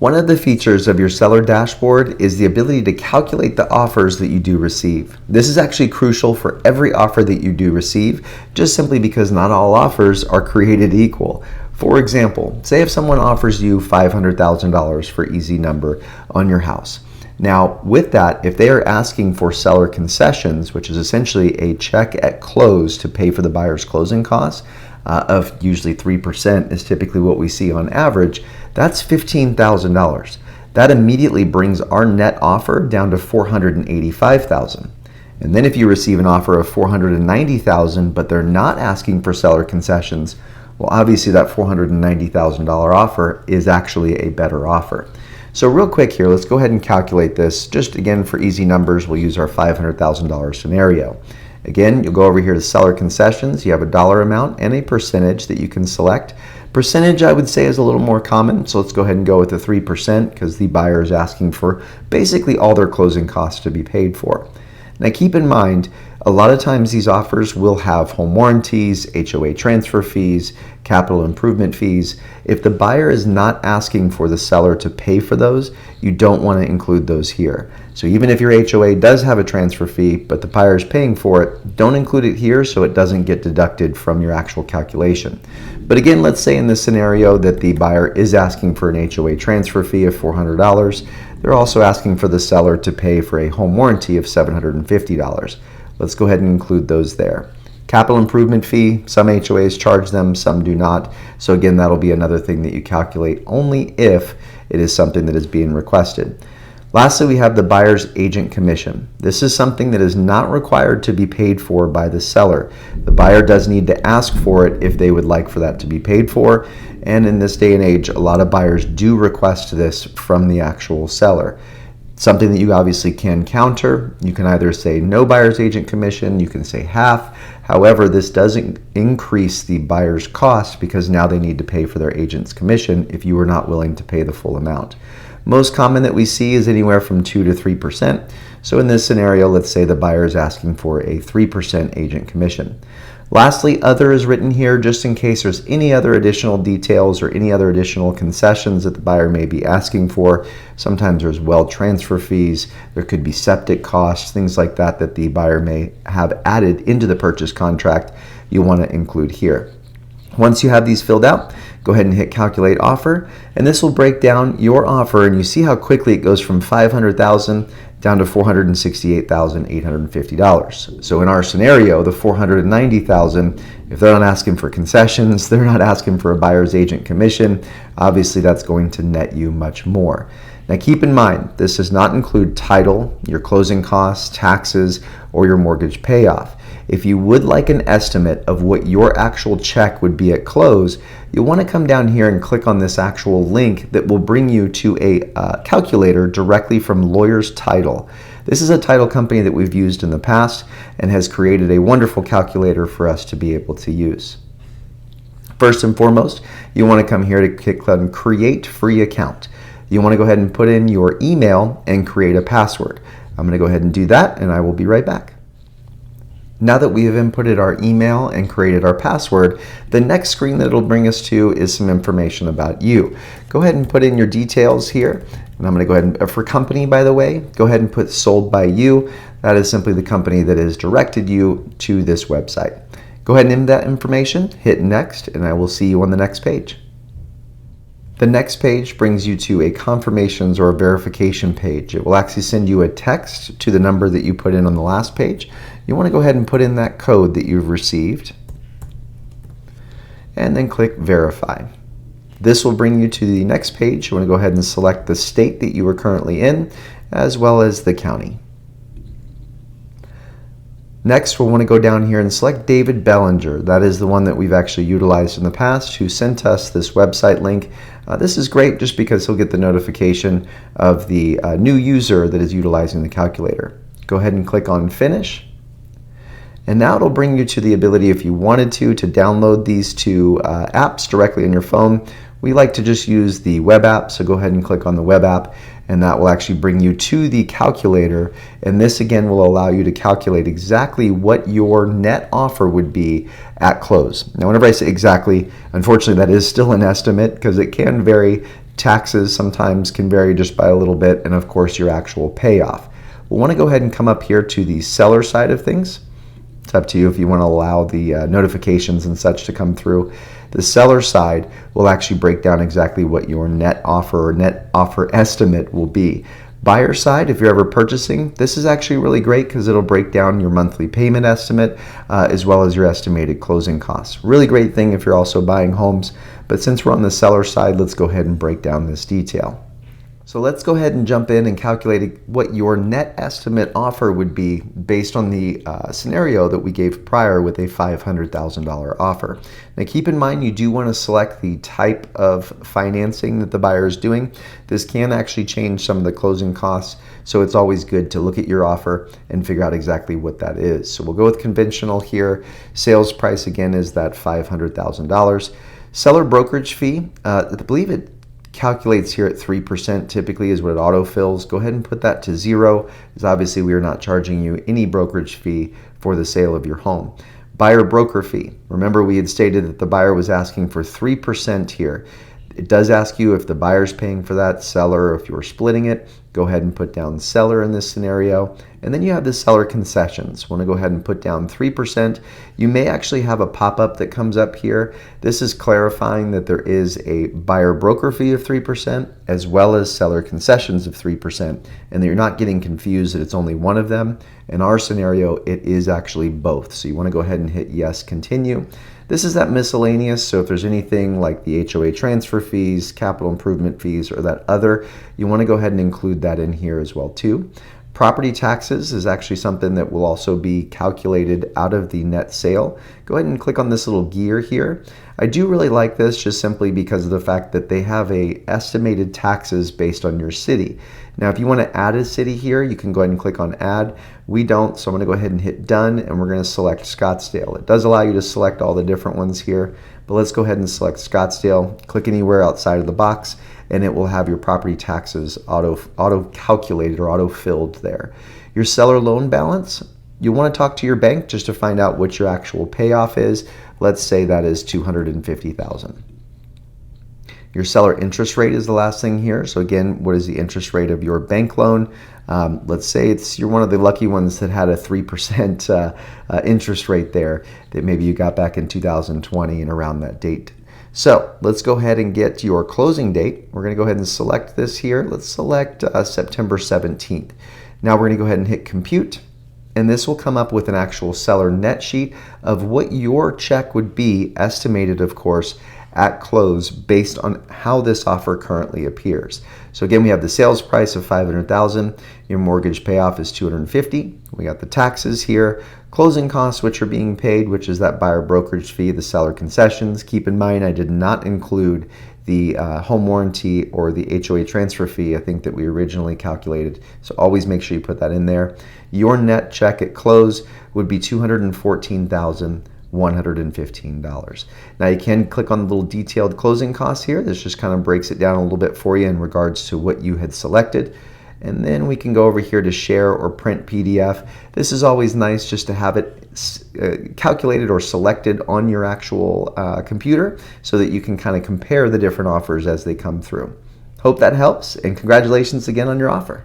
One of the features of your seller dashboard is the ability to calculate the offers that you do receive. This is actually crucial for every offer that you do receive, just simply because not all offers are created equal. For example, say if someone offers you $500,000 for easy number on your house. Now, with that, if they are asking for seller concessions, which is essentially a check at close to pay for the buyer's closing costs, of usually 3% is typically what we see on average, that's $15,000. That immediately brings our net offer down to $485,000. And then if you receive an offer of $490,000, but they're not asking for seller concessions, well, obviously that $490,000 offer is actually a better offer. So real quick here, let's go ahead and calculate this. Just again, for easy numbers, we'll use our $500,000 scenario. Again, you'll go over here to seller concessions. You have a dollar amount and a percentage that you can select. Percentage, I would say, is a little more common, so let's go ahead and go with the 3% because the buyer is asking for basically all their closing costs to be paid for. Now keep in mind, a lot of times these offers will have home warranties, HOA transfer fees, capital improvement fees. If the buyer is not asking for the seller to pay for those, you don't want to include those here. So even if your HOA does have a transfer fee, but the buyer is paying for it, don't include it here so it doesn't get deducted from your actual calculation. But again, let's say in this scenario that the buyer is asking for an HOA transfer fee of $400. They're also asking for the seller to pay for a home warranty of $750. Let's go ahead and include those there. Capital improvement fee, some HOAs charge them, some do not. So again, that'll be another thing that you calculate only if it is something that is being requested. Lastly, we have the buyer's agent commission. This is something that is not required to be paid for by the seller. The buyer does need to ask for it if they would like for that to be paid for. And in this day and age, a lot of buyers do request this from the actual seller. Something that you obviously can counter. You can either say no buyer's agent commission, you can say half. However, this doesn't increase the buyer's cost because now they need to pay for their agent's commission if you are not willing to pay the full amount. Most common that we see is anywhere from 2 to 3%. So in this scenario, let's say the buyer is asking for a 3% agent commission. Lastly, other is written here just in case there's any other additional details or any other additional concessions that the buyer may be asking for. Sometimes there's well transfer fees, there could be septic costs, things like that that the buyer may have added into the purchase contract you want to include here. Once you have these filled out, go ahead and hit calculate offer, and this will break down your offer, and you see how quickly it goes from $500,000 down to $468,850. So in our scenario, the $490,000, if they're not asking for concessions, they're not asking for a buyer's agent commission, obviously that's going to net you much more. Now keep in mind, this does not include title, your closing costs, taxes, or your mortgage payoff. If you would like an estimate of what your actual check would be at close, you'll want to come down here and click on this actual link that will bring you to a calculator directly from Lawyers Title. This is a title company that we've used in the past and has created a wonderful calculator for us to be able to use. First and foremost, you want to come here to click on Create Free Account. You want to go ahead and put in your email and create a password. I'm going to go ahead and do that, and I will be right back. Now that we have inputted our email and created our password, the next screen that it'll bring us to is some information about you. Go ahead and put in your details here. And I'm going to go ahead and, for company, by the way, go ahead and put sold by you. That is simply the company that has directed you to this website. Go ahead and enter that information, hit next, and I will see you on the next page. The next page brings you to a confirmations or a verification page. It will actually send you a text to the number that you put in on the last page. You want to go ahead and put in that code that you've received and then click verify. This will bring you to the next page. You want to go ahead and select the state that you are currently in as well as the county. Next, we'll want to go down here and select David Bellinger. That is the one that we've actually utilized in the past who sent us this website link. This is great just because he'll get the notification of the new user that is utilizing the calculator. Go ahead and click on Finish. And now it'll bring you to the ability, if you wanted to download these two apps directly on your phone. We like to just use the web app, so go ahead and click on the web app, and that will actually bring you to the calculator. And this again will allow you to calculate exactly what your net offer would be at close. Now, whenever I say exactly, unfortunately that is still an estimate because it can vary Taxes sometimes can vary just by a little bit, and of course your actual payoff. We'll want to go ahead and come up here to the seller side of things. It's up to you if you want to allow the notifications and such to come through. The seller side will actually break down exactly what your net offer or net offer estimate will be. Buyer side, if you're ever purchasing, this is actually really great because it'll break down your monthly payment estimate as well as your estimated closing costs. Really great thing if you're also buying homes. But since we're on the seller side, let's go ahead and break down this detail. So let's go ahead and jump in and calculate what your net estimate offer would be based on the scenario that we gave prior with a $500,000 offer. Now keep in mind you do want to select the type of financing that the buyer is doing. This can actually change some of the closing costs, so it's always good to look at your offer and figure out exactly what that is. So we'll go with conventional here. Sales price again is that $500,000. Seller brokerage fee, I believe it calculates here at 3% typically is what it autofills. Go ahead and put that to 0, because obviously we are not charging you any brokerage fee for the sale of your home. Buyer broker fee. Remember we had stated that the buyer was asking for 3% here. It does ask you if the buyer's paying for that, seller, or if you're splitting it. Go ahead and put down seller in this scenario. And then you have the seller concessions. Want to go ahead and put down 3%. You may actually have a pop-up that comes up here. This is clarifying that there is a buyer broker fee of 3% as well as seller concessions of 3%, and that you're not getting confused that it's only one of them. In our scenario, it is actually both. So you want to go ahead and hit yes, continue. This is that miscellaneous, so if there's anything like the HOA transfer fees, capital improvement fees, or that other, you want to go ahead and include that in here as well too. Property taxes is actually something that will also be calculated out of the net sale. Go ahead and click on this little gear here. I do really like this just simply because of the fact that they have a estimated taxes based on your city. Now if you want to add a city here, you can go ahead and click on add. We don't, so I'm going to go ahead and hit done, and we're going to select Scottsdale. It does allow you to select all the different ones here, but let's go ahead and select Scottsdale. Click anywhere outside of the box, and it will have your property taxes auto calculated or auto filled there. Your seller loan balance, you want to talk to your bank just to find out what your actual payoff is. Let's say that is $250,000. Your seller interest rate is the last thing here. So again, what is the interest rate of your bank loan? Let's say you're one of the lucky ones that had a 3% interest rate there that maybe you got back in 2020 and around that date. So let's go ahead and get your closing date. We're going to go ahead and select this here. Let's select September 17th. Now we're going to go ahead and hit compute. And this will come up with an actual seller net sheet of what your check would be, estimated of course at close based on how this offer currently appears. So again, we have the sales price of $500,000. Your mortgage payoff is $250,000. We got the taxes here, closing costs which are being paid, which is that buyer brokerage fee, the seller concessions. Keep in mind, I did not include the home warranty or the HOA transfer fee, I think that we originally calculated. So always make sure you put that in there. Your net check at close would be $214,115. Now you can click on the little detailed closing costs here. This just kind of breaks it down a little bit for you in regards to what you had selected. And then we can go over here to share or print PDF. This is always nice just to have it calculated or selected on your actual computer so that you can kind of compare the different offers as they come through. Hope that helps, and congratulations again on your offer.